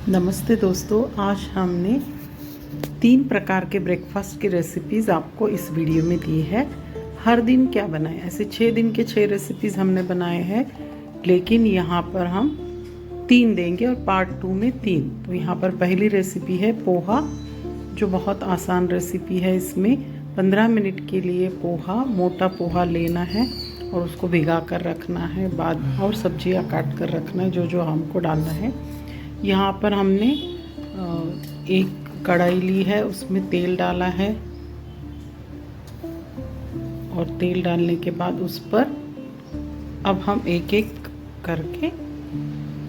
नमस्ते दोस्तों, आज हमने 3 प्रकार के ब्रेकफास्ट की रेसिपीज़ आपको इस वीडियो में दी है। हर दिन क्या बनाएं, ऐसे 6 दिन के 6 रेसिपीज़ हमने बनाए हैं, लेकिन यहाँ पर हम 3 देंगे और पार्ट 2 में 3। तो यहाँ पर पहली रेसिपी है पोहा, जो बहुत आसान रेसिपी है। इसमें 15 मिनट के लिए मोटा पोहा लेना है और उसको भिगा कर रखना है, बाद और सब्जियाँ काट कर रखना है जो हमको डालना है। यहाँ पर हमने एक कढ़ाई ली है, उसमें तेल डाला है और तेल डालने के बाद उस पर अब हम एक एक करके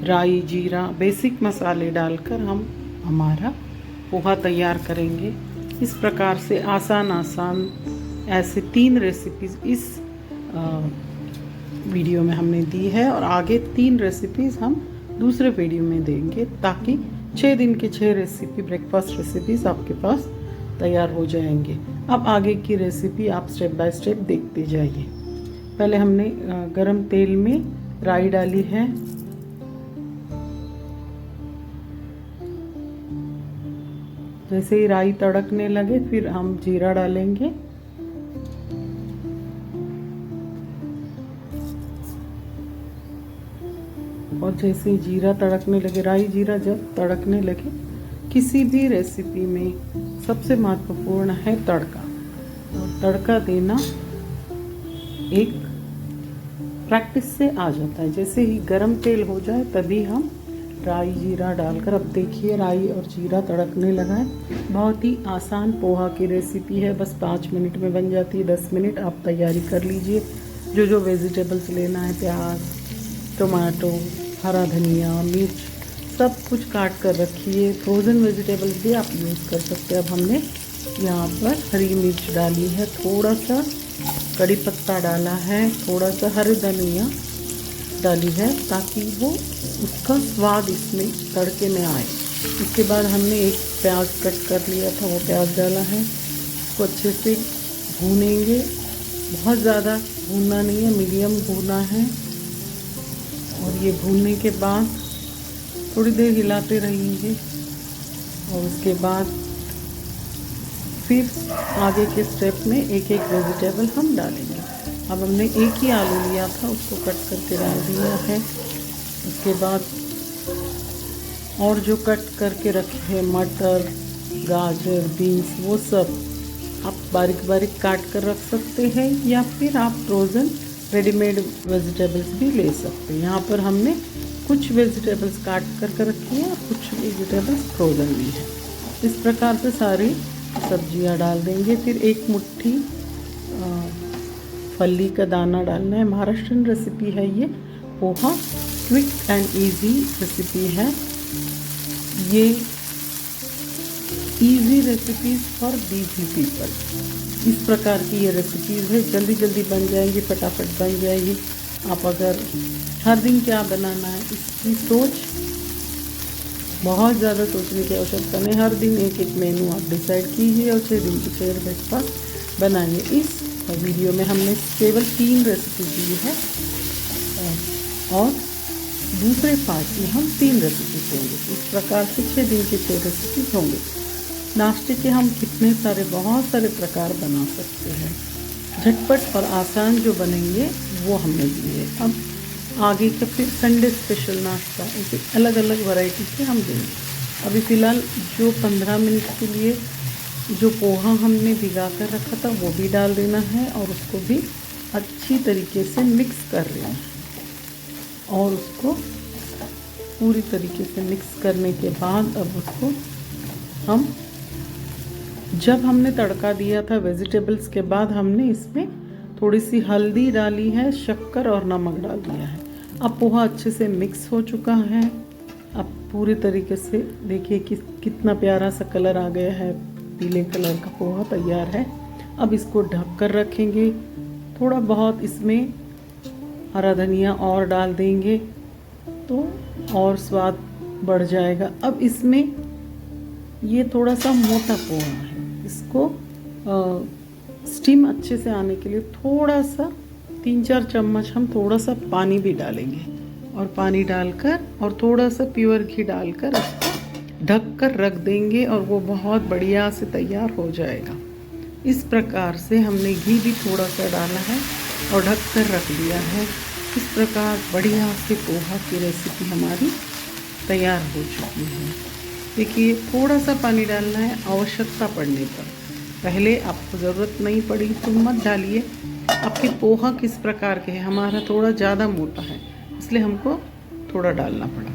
राई, जीरा, बेसिक मसाले डालकर हम हमारा पोहा तैयार करेंगे। इस प्रकार से आसान ऐसे 3 रेसिपीज़ इस वीडियो में हमने दी है और आगे 3 रेसिपीज़ हम दूसरे वीडियो में देंगे, ताकि 6 दिन के 6 रेसिपी ब्रेकफास्ट रेसिपीज़ आपके पास तैयार हो जाएंगे। अब आगे की रेसिपी आप स्टेप बाय स्टेप देखते जाइए। पहले हमने गरम तेल में राई डाली है, जैसे ही राई तड़कने लगे फिर हम जीरा डालेंगे और जैसे ही जीरा तड़कने लगे, राई जीरा जब तड़कने लगे, किसी भी रेसिपी में सबसे महत्वपूर्ण है तड़का। और तड़का देना एक प्रैक्टिस से आ जाता है। जैसे ही गरम तेल हो जाए तभी हम राई जीरा डालकर, अब देखिए राई और जीरा तड़कने लगा है। बहुत ही आसान पोहा की रेसिपी है, बस 5 मिनट में बन जाती है। 10 मिनट आप तैयारी कर लीजिए। जो वेजिटेबल्स लेना है, प्याज, टमाटो, हरा धनिया, मिर्च, सब कुछ काट कर रखिए। फ्रोज़न वेजिटेबल्स भी आप यूज़ कर सकते हैं। अब हमने यहाँ पर हरी मिर्च डाली है, थोड़ा सा कड़ी पत्ता डाला है, थोड़ा सा हरी धनिया डाली है, ताकि वो उसका स्वाद इसमें तड़के में आए। उसके बाद हमने एक प्याज कट कर लिया था, वो प्याज डाला है। उसको अच्छे से भूनेंगे, बहुत ज़्यादा भूनना नहीं है, मीडियम भूनना है। और ये भूनने के बाद थोड़ी देर हिलाते रहेंगे और उसके बाद फिर आगे के स्टेप में एक एक वेजिटेबल हम डालेंगे। अब हमने एक ही आलू लिया था, उसको कट करके डाल दिया है। उसके बाद और जो कट करके रखे हैं मटर, गाजर, बीन्स, वो सब आप बारीक बारीक काट कर रख सकते हैं, या फिर आप फ्रोज़न रेडीमेड वेजिटेबल्स भी ले सकते हैं। यहाँ पर हमने कुछ वेजिटेबल्स काट कर रखी है और कुछ वेजिटेबल्स फ्रोज़न भी है। इस प्रकार से सारी सब्जियाँ डाल देंगे। फिर एक मुट्ठी फली का दाना डालना है। महाराष्ट्रियन रेसिपी है ये poha, quick and easy recipe है ये। Easy recipes for busy people, इस प्रकार की ये रेसिपीज़ है। जल्दी जल्दी बन जाएंगी, फटाफट बन जाएगी। आप अगर हर दिन क्या बनाना है इसकी बहुत ज़्यादा सोचने की आवश्यकता नहीं। हर दिन एक एक मेनू आप डिसाइड कीजिए और 6 दिन की 6 ब्रेकफास्ट बनाइए। इस वीडियो में हमने केवल 3 रेसिपी दी है और दूसरे पार्ट में हम 3 रेसिपी देंगे। इस प्रकार से 6 दिन के 6 रेसिपी होंगे। नाश्ते के हम कितने सारे, बहुत सारे प्रकार बना सकते हैं। झटपट और आसान जो बनेंगे वो हमने दिए। अब आगे का फिर संडे स्पेशल नाश्ता, ऐसे अलग अलग वैरायटी से हम देंगे। अभी फ़िलहाल जो 15 मिनट के लिए जो पोहा हमने भिगा कर रखा था वो भी डाल देना है और उसको भी अच्छी तरीके से मिक्स कर लेना है। और उसको पूरी तरीके से मिक्स करने के बाद अब उसको हम, जब हमने तड़का दिया था वेजिटेबल्स के बाद, हमने इसमें थोड़ी सी हल्दी डाली है, शक्कर और नमक डाल दिया है। अब पोहा अच्छे से मिक्स हो चुका है। अब पूरी तरीके से देखिए कि कितना प्यारा सा कलर आ गया है, पीले कलर का पोहा तैयार है। अब इसको ढक कर रखेंगे। थोड़ा बहुत इसमें हरा धनिया और डाल देंगे तो और स्वाद बढ़ जाएगा। अब इसमें ये थोड़ा सा मोटा पोहा है, इसको स्टीम अच्छे से आने के लिए थोड़ा सा 3-4 चम्मच हम थोड़ा सा पानी भी डालेंगे और पानी डालकर और थोड़ा सा प्योर घी डालकर इसको ढक कर रख देंगे और वो बहुत बढ़िया से तैयार हो जाएगा। इस प्रकार से हमने घी भी थोड़ा सा डाला है और ढक कर रख दिया है। इस प्रकार बढ़िया से पोहा की रेसिपी हमारी तैयार हो चुकी है। देखिए, थोड़ा सा पानी डालना है आवश्यकता पड़ने पर। पहले आपको ज़रूरत नहीं पड़ी तो मत डालिए। आपके पोहा किस प्रकार के हैं, हमारा थोड़ा ज़्यादा मोटा है इसलिए हमको थोड़ा डालना पड़ा।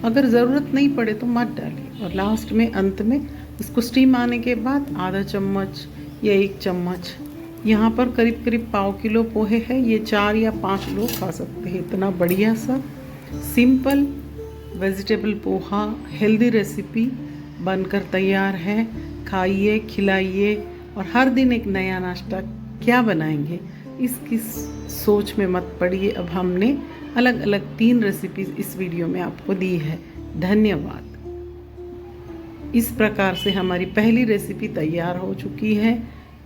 अगर ज़रूरत नहीं पड़े तो मत डालिए। और लास्ट में अंत में इसको स्टीम आने के बाद आधा चम्मच या 1 चम्मच, यहाँ पर करीब करीब पाव किलो पोहे है, ये 4 या 5 लोग खा सकते हैं। इतना बढ़िया सा simple vegetable poha healthy recipe बनकर तैयार है। खाइए, खिलाइए और हर दिन एक नया नाश्ता क्या बनाएंगे इसकी सोच में मत पड़िए। अब हमने अलग अलग 3 रेसिपीज़ इस वीडियो में आपको दी है। धन्यवाद। इस प्रकार से हमारी पहली रेसिपी तैयार हो चुकी है।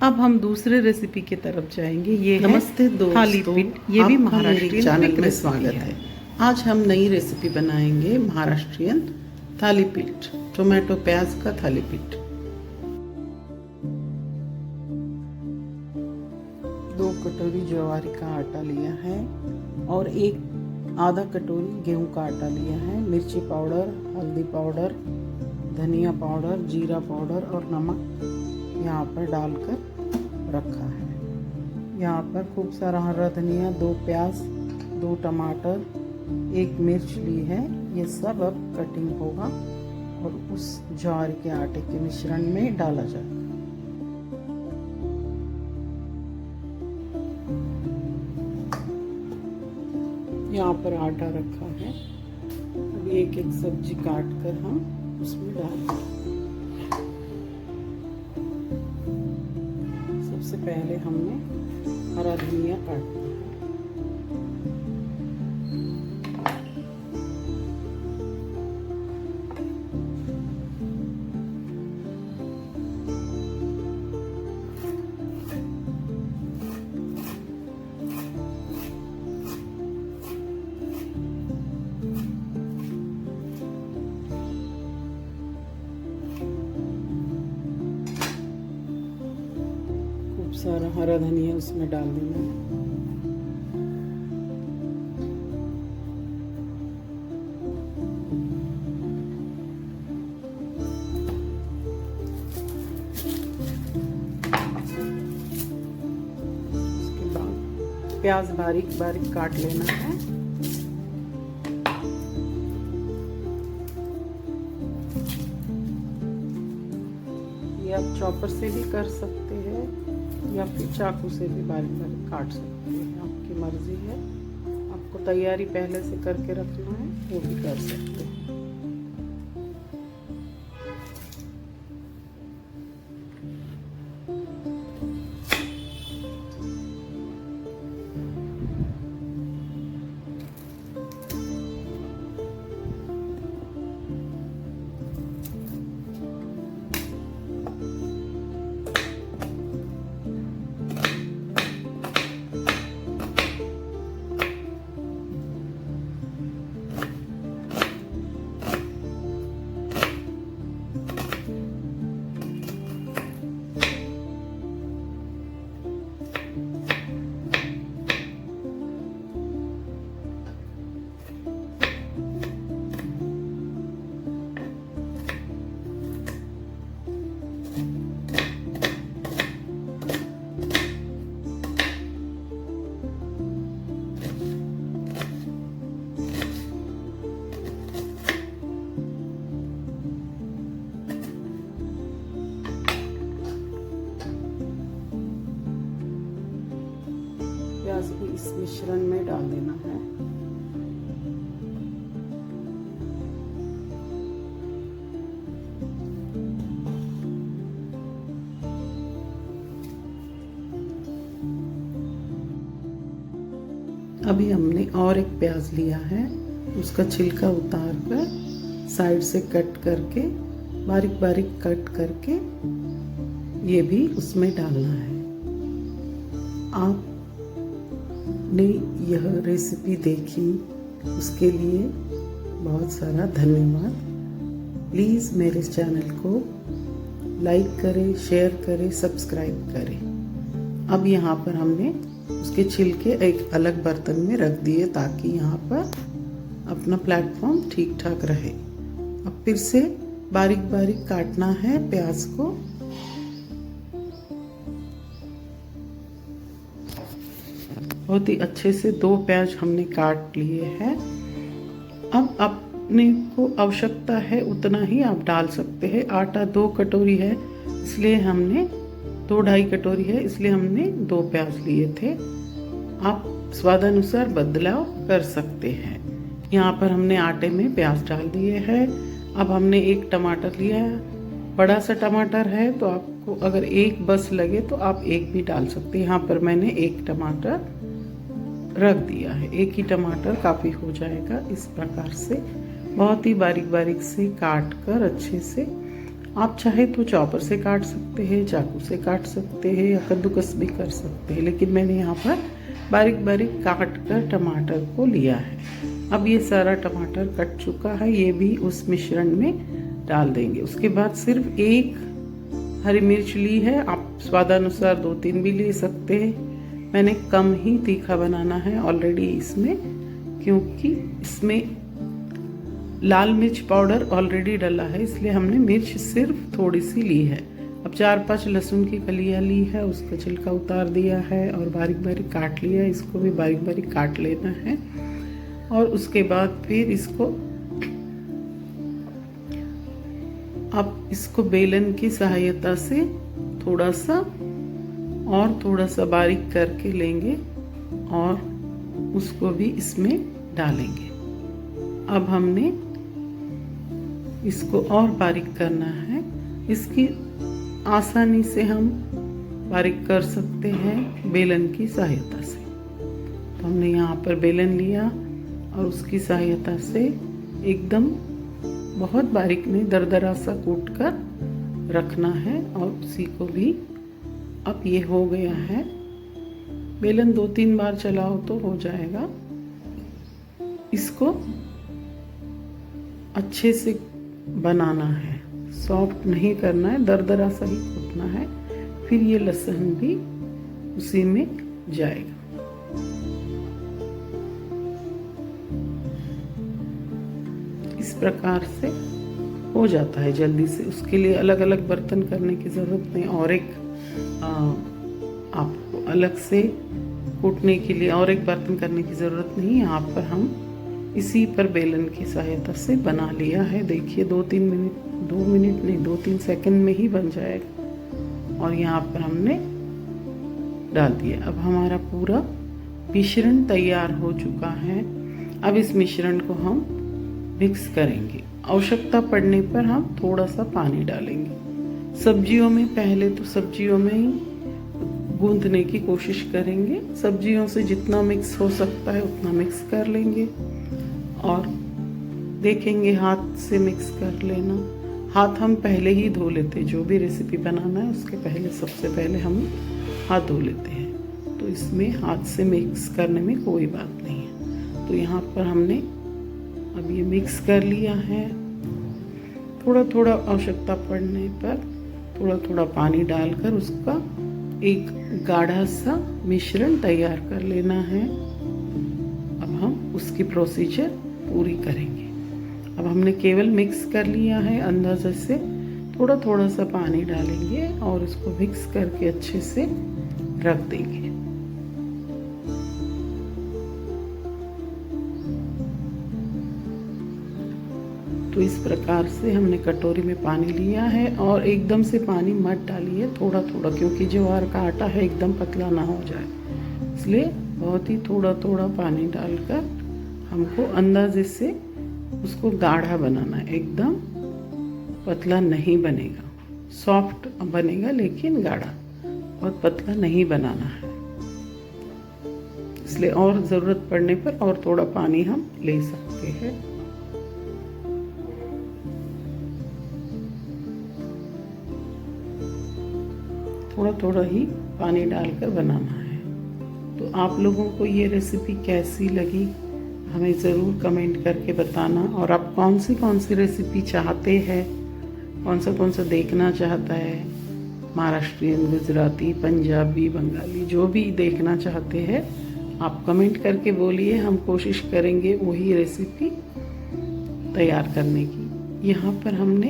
अब हम दूसरे रेसिपी की तरफ जाएंगे। ये नमस्ते दोस्तों, थाली पीठ। ये भी महाराष्ट्रियन चैनल में स्वागत है। आज हम नई रेसिपी बनाएंगे महाराष्ट्रियन थाली पीठ, टोमेटो प्याज का थाली पीठ। 2 कटोरी ज्वारी का आटा लिया है और आधा कटोरी गेहूं का आटा लिया है। मिर्ची पाउडर, हल्दी पाउडर, धनिया पाउडर, जीरा पाउडर और नमक यहाँ पर डालकर रखा है। यहाँ पर खूब सारा हरा धनिया, 2 प्याज, 2 टमाटर, 1 मिर्च ली है। ये सब अब कटिंग होगा और उस ज्वार के आटे के मिश्रण में डाला जाएगा। यहाँ पर आटा रखा है। अब एक एक सब्जी काट कर हम उसमें डालेंगे। सबसे पहले हमने हरा धनिया काटा है। सारा हरा धनिया उसमें डाल देना है। उसके बाद प्याज बारीक बारीक काट लेना है। ये आप चॉपर से भी कर सकते हैं या फिर चाकू से भी बारीक बारीक काट सकते हैं, आपकी मर्जी है। आपको तैयारी पहले से करके रखना है वो भी कर सकते हैं। प्याज भी इस मिश्रण में डाल देना है। अभी हमने और एक प्याज लिया है, उसका छिलका उतार कर साइड से कट करके बारीक बारीक कट करके ये भी उसमें डालना है। आपने यह रेसिपी देखी उसके लिए बहुत सारा धन्यवाद। प्लीज़ मेरे चैनल को लाइक करें, शेयर करें, सब्सक्राइब करें। अब यहाँ पर हमने उसके छिलके एक अलग बर्तन में रख दिए ताकि यहाँ पर अपना प्लेटफॉर्म ठीक ठाक रहे। अब फिर से बारीक बारीक काटना है प्याज को। बहुत ही अच्छे से 2 प्याज हमने काट लिए हैं। अब अपने को आवश्यकता है उतना ही आप डाल सकते हैं। आटा 2 कटोरी है इसलिए हमने 2-2.5 कटोरी है इसलिए हमने 2 प्याज लिए थे। आप स्वादानुसार बदलाव कर सकते हैं। यहाँ पर हमने आटे में प्याज डाल दिए हैं। अब हमने 1 टमाटर लिया है। बड़ा सा टमाटर है तो आपको अगर 1 बस लगे तो आप 1 भी डाल सकते हैं। यहाँ पर मैंने 1 टमाटर रख दिया है। 1 ही टमाटर काफ़ी हो जाएगा। इस प्रकार से बहुत ही बारीक बारीक से काट कर अच्छे से, आप चाहे तो चॉपर से काट सकते हैं, चाकू से काट सकते हैं या कद्दूकस भी कर सकते हैं, लेकिन मैंने यहाँ पर बारीक बारीक काट कर टमाटर को लिया है। अब ये सारा टमाटर कट चुका है, ये भी उस मिश्रण में डाल देंगे। उसके बाद सिर्फ 1 हरी मिर्च ली है, आप स्वादानुसार 2-3 भी ले सकते हैं। मैंने कम ही तीखा बनाना है ऑलरेडी इसमें, क्योंकि इसमें लाल मिर्च पाउडर ऑलरेडी डला है, इसलिए हमने मिर्च सिर्फ थोड़ी सी ली है। अब 4-5 लहसुन की कलियां ली है, उसका छिलका उतार दिया है और बारीक बारीक काट लिया है। इसको भी बारीक बारीक काट लेना है और उसके बाद फिर इसको बेलन की सहायता से थोड़ा सा बारीक करके लेंगे और उसको भी इसमें डालेंगे। अब हमने इसको और बारीक करना है। इसकी आसानी से हम बारीक कर सकते हैं बेलन की सहायता से। तो हमने यहाँ पर बेलन लिया और उसकी सहायता से एकदम बहुत बारीक नहीं, दरदरा सा कूट कर रखना है और उसी को भी, अब ये हो गया है। बेलन 2-3 बार चलाओ तो हो जाएगा। इसको अच्छे से बनाना है, सॉफ्ट नहीं करना है, दरदरा सा ही कूटना है। फिर ये लहसुन भी उसी में जाएगा। इस प्रकार से हो जाता है जल्दी से। उसके लिए अलग अलग बर्तन करने की ज़रूरत नहीं, और एक आपको अलग से कूटने के लिए और एक बर्तन करने की ज़रूरत नहीं। यहाँ पर हम इसी पर बेलन की सहायता से बना लिया है। देखिए 2-3 सेकंड में ही बन जाएगा। और यहाँ पर हमने डाल दिया। अब हमारा पूरा मिश्रण तैयार हो चुका है। अब इस मिश्रण को हम मिक्स करेंगे। आवश्यकता पड़ने पर हम थोड़ा सा पानी डालेंगे। सब्जियों में पहले तो सब्जियों में ही गूंथने की कोशिश करेंगे। सब्जियों से जितना मिक्स हो सकता है उतना मिक्स कर लेंगे और देखेंगे हाथ से मिक्स कर लेना। हाथ हम पहले ही धो लेते, जो भी रेसिपी बनाना है उसके पहले, सबसे पहले हम हाथ धो लेते हैं। तो इसमें हाथ से मिक्स करने में कोई बात नहीं है। तो यहाँ पर हमने अब ये मिक्स कर लिया है। थोड़ा थोड़ा आवश्यकता पड़ने पर थोड़ा थोड़ा पानी डालकर उसका एक गाढ़ा सा मिश्रण तैयार कर लेना है। अब हम उसकी प्रोसीजर पूरी करेंगे। अब हमने केवल मिक्स कर लिया है, अंदाजे से थोड़ा थोड़ा सा पानी डालेंगे और इसको मिक्स करके अच्छे से रख देंगे। तो इस प्रकार से हमने कटोरी में पानी लिया है और एकदम से पानी मत डालिए, थोड़ा थोड़ा, क्योंकि ज्वार का आटा है एकदम पतला ना हो जाए, इसलिए बहुत ही थोड़ा थोड़ा पानी डालकर हमको अंदाजे से उसको गाढ़ा बनाना है। एकदम पतला नहीं बनेगा, सॉफ्ट बनेगा लेकिन गाढ़ा, बहुत पतला नहीं बनाना है। इसलिए और ज़रूरत पड़ने पर और थोड़ा पानी हम ले सकते हैं। थोड़ा थोड़ा ही पानी डालकर बनाना है। तो आप लोगों को ये रेसिपी कैसी लगी हमें ज़रूर कमेंट करके बताना। और आप कौन सी रेसिपी चाहते हैं, कौन सा देखना चाहता है, महाराष्ट्रियन, गुजराती, पंजाबी, बंगाली, जो भी देखना चाहते हैं आप कमेंट करके बोलिए। हम कोशिश करेंगे वही रेसिपी तैयार करने की। यहाँ पर हमने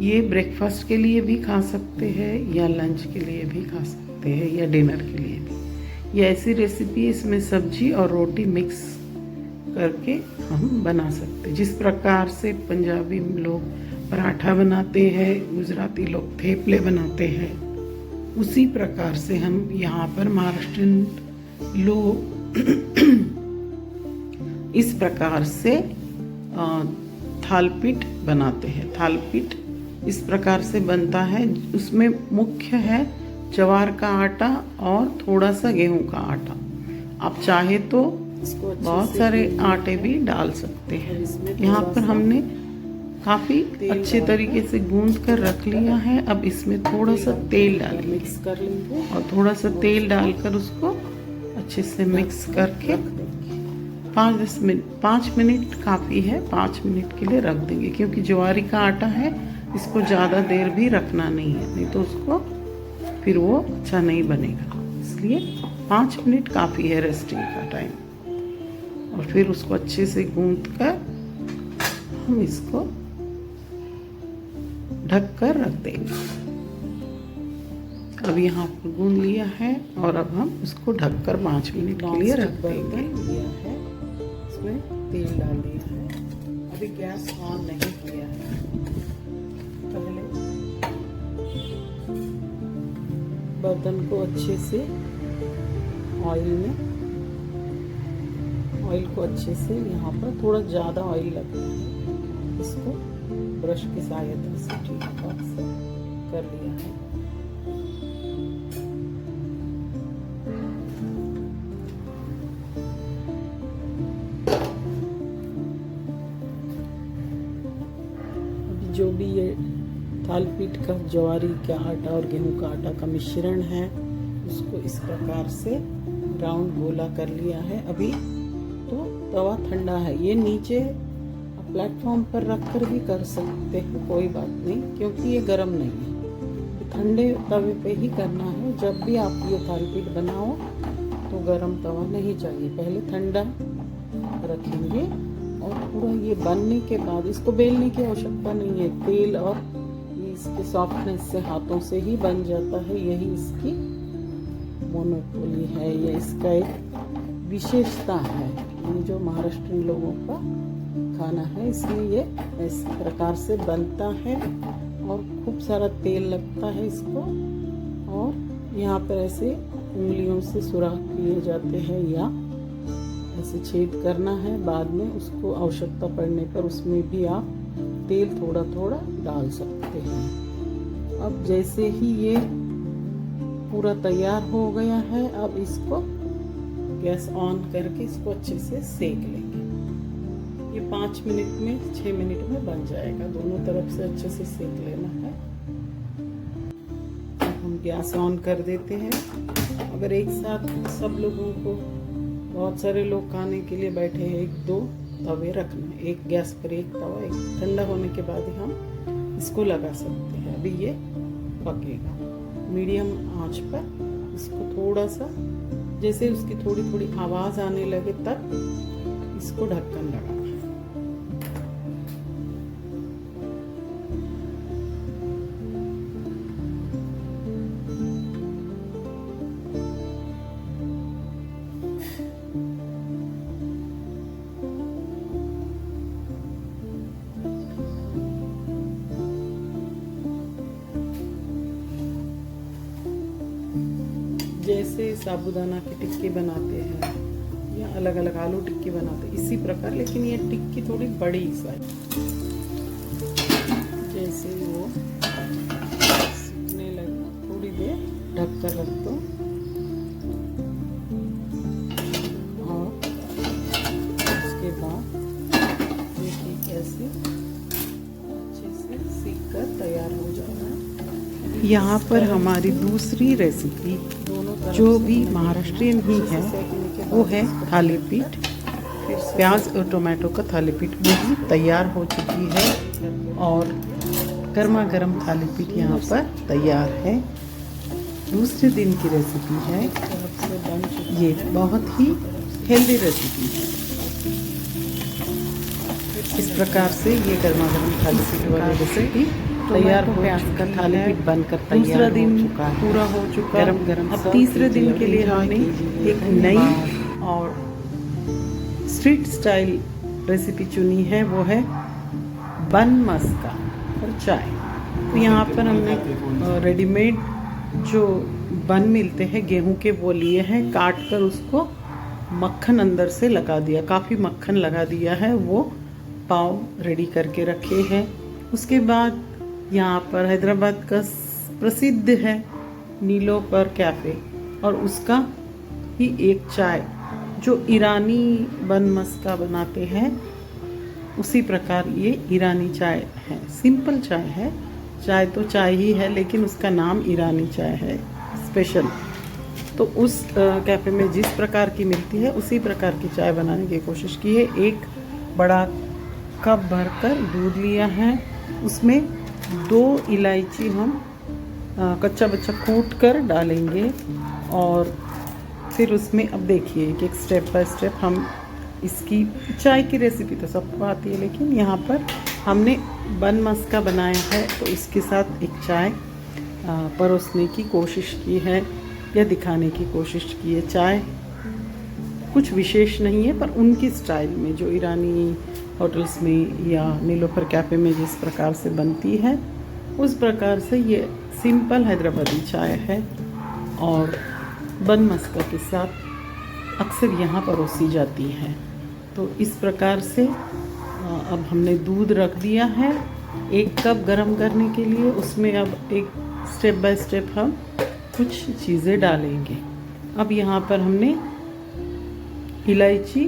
ये ब्रेकफास्ट के लिए भी खा सकते हैं या लंच के लिए भी खा सकते हैं या डिनर के लिए भी। ये ऐसी रेसिपी, इसमें सब्जी और रोटी मिक्स करके हम बना सकते हैं। जिस प्रकार से पंजाबी लोग पराठा बनाते हैं, गुजराती लोग थेपले बनाते हैं, उसी प्रकार से हम यहाँ पर महाराष्ट्रियन लोग इस प्रकार से थालपीठ बनाते हैं। थालपीठ इस प्रकार से बनता है, उसमें मुख्य है ज्वार का आटा और थोड़ा सा गेहूं का आटा। आप चाहे तो बहुत सारे आटे भी डाल सकते हैं। यहाँ पर हमने काफ़ी अच्छे तरीके से गूंद कर रख लिया है। अब इसमें थोड़ा सा तेल डालेंगे, मिक्स कर लेंगे और थोड़ा सा तेल डालकर उसको अच्छे से मिक्स करके 5 मिनट काफ़ी है, 5 मिनट के लिए रख देंगे। क्योंकि ज्वारी का आटा है, इसको ज़्यादा देर भी रखना नहीं है, नहीं तो उसको फिर वो अच्छा नहीं बनेगा। इसलिए 5 मिनट काफ़ी है रेस्टिंग का टाइम। और फिर उसको अच्छे से गूंद कर हम इसको ढक कर रख देंगे। अब यहाँ पर गूंद लिया है और अब हम उसको ढककर 5 मिनट के लिए रख देंगे। लिया है, इसमें तेल डाल दिया है। अभी गैस ऑन नहीं किया है। पहले बर्तन को अच्छे से ऑयल को अच्छे से, यहाँ पर थोड़ा ज़्यादा ऑयल लगता है, इसको ब्रश की सहायता से ठीक ठाक से कर लिया है। जो भी ये थालपीठ का ज्वारी का आटा और गेहूं का आटा का मिश्रण है, उसको इस प्रकार से राउंड गोला कर लिया है। अभी तो तवा ठंडा है, ये नीचे प्लेटफॉर्म पर रख कर भी कर सकते हैं, कोई बात नहीं, क्योंकि ये गर्म नहीं है। ठंडे तवे पे ही करना है। जब भी आप ये थालपीठ बनाओ तो गर्म तवा नहीं चाहिए, पहले ठंडा रखेंगे। और पूरा ये बनने के बाद इसको बेलने की आवश्यकता नहीं है। तेल और इसके सॉफ्टनेस से हाथों से ही बन जाता है। यही इसकी मोनोपोली है, ये इसका एक विशेषता है। ये जो महाराष्ट्रियन लोगों का खाना है, इसमें ये इस प्रकार से बनता है और खूब सारा तेल लगता है इसको। और यहाँ पर ऐसे उंगलियों से सुराख किए जाते हैं या ऐसे छेद करना है। बाद में उसको आवश्यकता पड़ने पर उसमें भी आप तेल थोड़ा थोड़ा डाल सकते हैं। अब जैसे ही ये पूरा तैयार हो गया है, अब इसको गैस ऑन करके इसको अच्छे से सेक लेंगे। ये 5 मिनट में 6 मिनट में बन जाएगा। दोनों तरफ से अच्छे से सेक लेना है। हम गैस ऑन कर देते हैं। अगर एक साथ सब लोगों को, बहुत सारे लोग खाने के लिए बैठे हैं, 1-2 तवे रखना है। एक गैस पर एक तवा, एक ठंडा होने के बाद ही हम इसको लगा सकते हैं। अभी ये पकेगा मीडियम आंच पर। इसको थोड़ा सा, जैसे उसकी थोड़ी थोड़ी आवाज़ आने लगे तक इसको ढक्कन लगाना है। जैसे साबूदाना की टिक्की बनाते हैं या अलग अलग आलू टिक्की बनाते हैं, इसी प्रकार, लेकिन ये टिक्की थोड़ी बड़ी साइज। जैसे वो सूखने लगे, थोड़ी देर ढक कर रख दो और उसके बाद देखिए कैसे अच्छे से सीख कर तैयार हो जाएगा। यहाँ पर हमारी दूसरी रेसिपी जो भी महाराष्ट्रियन ही है, वो है थालीपीठ। प्याज और टोमेटो का थाली पीठ भी तैयार हो चुकी है और गर्मा गर्म थाली पीठ यहाँ पर तैयार है। दूसरे दिन की रेसिपी है, ये बहुत ही हेल्दी रेसिपी है। इस प्रकार से ये गर्मा गर्म थाली पीठ वाली रेसिपी तैयार हो चुका, थाली पीट बनकर तैयार दूसरा दिन हो चुका है, पूरा हो चुका। गरम गरम। अब तीसरे दिन के लिए हमने एक नई और स्ट्रीट स्टाइल रेसिपी चुनी है, वो है बन मस्का और चाय। तो यहाँ पर हमने रेडीमेड जो बन मिलते हैं गेहूं के, वो लिए हैं, काट कर उसको मक्खन अंदर से लगा दिया, काफ़ी मक्खन लगा दिया है, वो पाव रेडी करके रखे हैं। उसके बाद यहाँ पर हैदराबाद का प्रसिद्ध है नीलोफर कैफ़े, और उसका ही एक चाय जो ईरानी बन मस्का बनाते हैं, उसी प्रकार ये ईरानी चाय है। सिंपल चाय है, चाय तो चाय ही है, लेकिन उसका नाम ईरानी चाय है स्पेशल। तो उस कैफ़े में जिस प्रकार की मिलती है उसी प्रकार की चाय बनाने की कोशिश की है। एक बड़ा कप भरकर दूध लिया है, उसमें 2 इलायची हम कच्चा बच्चा कूट कर डालेंगे, और फिर उसमें अब देखिए कि एक स्टेप बाय स्टेप हम इसकी चाय की रेसिपी तो सबको आती है, लेकिन यहाँ पर हमने बन मस्का बनाया है तो इसके साथ एक चाय परोसने की कोशिश की है या दिखाने की कोशिश की है। चाय कुछ विशेष नहीं है, पर उनकी स्टाइल में, जो ईरानी होटल्स में या नीलोफर कैफ़े में जिस प्रकार से बनती है, उस प्रकार से ये सिंपल हैदराबादी चाय है और बन मस्का के साथ अक्सर यहाँ परोसी जाती है। तो इस प्रकार से अब हमने दूध रख दिया है 1 कप गरम करने के लिए। उसमें अब एक स्टेप बाय स्टेप हम कुछ चीज़ें डालेंगे। अब यहाँ पर हमने इलायची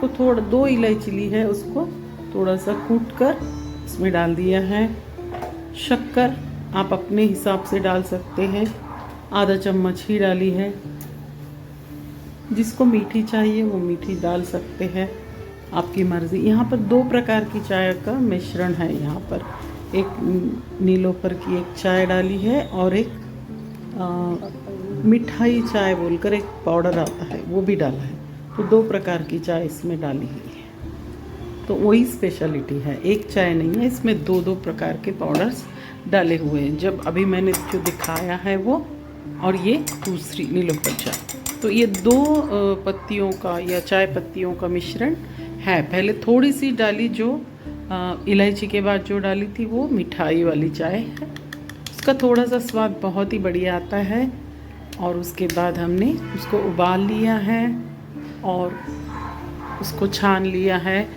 को 2 इलायची ली है, उसको थोड़ा सा कूट कर इसमें डाल दिया है। शक्कर आप अपने हिसाब से डाल सकते हैं, आधा चम्मच ही डाली है। जिसको मीठी चाहिए वो मीठी डाल सकते हैं, आपकी मर्ज़ी। यहाँ पर 2 प्रकार की चाय का मिश्रण है। यहाँ पर एक नीलोफर की एक चाय डाली है और एक मिठाई चाय बोलकर एक पाउडर आता है, वो भी डाला है। तो 2 प्रकार की चाय इसमें डाली हुई है, तो वही स्पेशलिटी है। एक चाय नहीं है, इसमें 2-2 प्रकार के पाउडर्स डाले हुए हैं। जब अभी मैंने जो दिखाया है वो, और ये दूसरी नीलोफर चाय, तो ये 2 पत्तियों का या चाय पत्तियों का मिश्रण है। पहले थोड़ी सी डाली, जो इलायची के बाद जो डाली थी वो मिठाई वाली चाय है, उसका थोड़ा सा स्वाद बहुत ही बढ़िया आता है। और उसके बाद हमने उसको उबाल लिया है और उसको छान लिया है,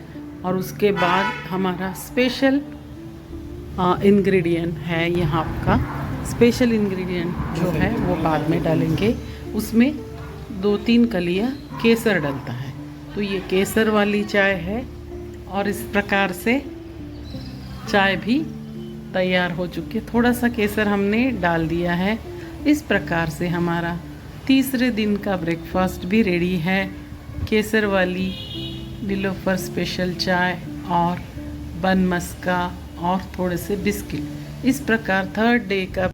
और उसके बाद हमारा स्पेशल इंग्रेडिएंट है, यहाँ का स्पेशल इंग्रेडिएंट जो है वो बाद में डालेंगे। उसमें 2-3 कलियाँ केसर डलता है, तो ये केसर वाली चाय है। और इस प्रकार से चाय भी तैयार हो चुकी है। थोड़ा सा केसर हमने डाल दिया है। इस प्रकार से हमारा तीसरे दिन का ब्रेकफास्ट भी रेडी है। केसर वाली नीलोफर स्पेशल चाय और बन मस्का और थोड़े से बिस्किट। इस प्रकार 3rd डे का